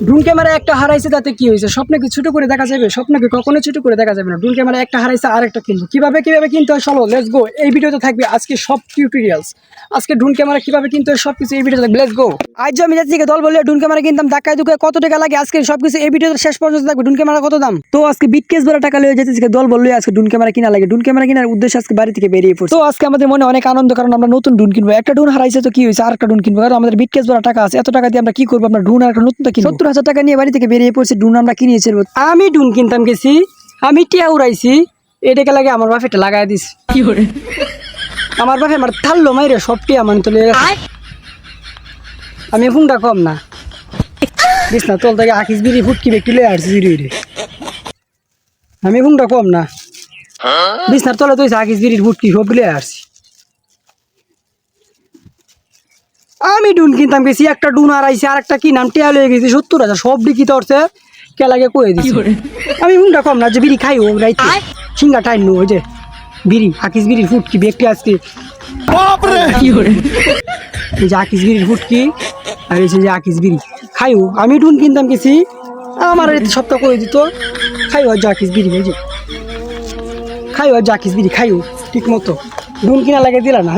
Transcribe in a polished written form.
Drone camera একটা হারাইছে তাতে কি হয়েছে? স্বপ্নকে ছোট করে দেখা যাবে? স্বপ্নকে কখনো ছোট করে দেখা যাবে না। ড্রোন ক্যামেরা একটা হারাইছে আর একটা কিনবো। কিভাবে কিনতে হয় চলো লেটস গো। এই ভিডিওতে থাকবে আজকে সব টিউটোরিয়ালস। আজকে ড্রোন ক্যামেরা কিভাবে কিনতে হয় সবকিছু এই ভিডিওতে থাকবে। Let's go. আজ আমি যাচ্ছি দল বলে ড্রোন ক্যামেরা কিনতাম ধাক্কায় ধুকে কত টাকা লাগে আজকে সবকিছু এই ভিডিওতে শেষ পর্যন্ত থাকবে। ড্রোন ক্যামেরা কত দাম তো আজকে বিট কেস ভরা টাকা লয়ে যাচ্ছি দল বললে আজকে ড্রোন ক্যামেরা কিনা লাগে। ড্রোন ক্যামেরা কেনার উদ্দেশ্যে আজকে বাড়ি থেকে বেরিয়ে পড়ছি। তো আজকে আমাদের মনে অনেক আনন্দ, কারণ আমরা নতুন ড্রোন কিনবো। একটা ড্রোন হারাইছে তো কি হয়েছে, আর একটা ড্রোন কিনবো, কারণ আমাদের বিট কেস ভরা টাকা আছে। এত টাকা দিয়ে আমরা কি করবো? আমরা ড্রোন আর একটা নতুন কিনবো। 70,000 টাকা নিয়ে বাড়ি থেকে বেরিয়ে পড়ছি। ড্রোন আমরা কিনেছি। আমি ড্রোন কিনতাম গেছি, আমি টিয়া উড়াইছি, এটাকে লাগে আমার বাপ এটা লাগাই দিস। কি করে আমার বাপে আমার থাললো মাইরে সব টিয়া মানে তো আমি ফোনটা কম না দিস না তোল থেকে আখিস বিড়ি ফুটকি বেটি লয়ে আসছি বিড়ি। আমি ফোনটা কম না দিস না তলে তুই আখিস বিড়ির ফুটকি সব লয়ে আসছি। আমি ডুন কিনতাম গেছি, একটা ডুন হারাইছে আর একটা কি নাম টিয়া লয়ে গেছি 70,000 সব ডিকি তরছে কে লাগে কয়ে দিছি। আমি ফোনটা কম না যে বিড়ি খাই ও রাইতে সিঙ্গা টাইম নো ওই যে বিড়ি আকিস বিড়ির ফুটকি ব্যক্তি আজকে কি করে এই যে আকিস বিড়ির ফুটকি আর এই যে আকিস বিড়ি খাইও। আমি ডুন কিনতাম গেছি আমার সপ্তাহ করে দিত খাইও আর আকিস বিড়ি এই যে খাইও আর আকিস বিড়ি খাইও ঠিক মতো ডুন কিনা লাগে দিলা না।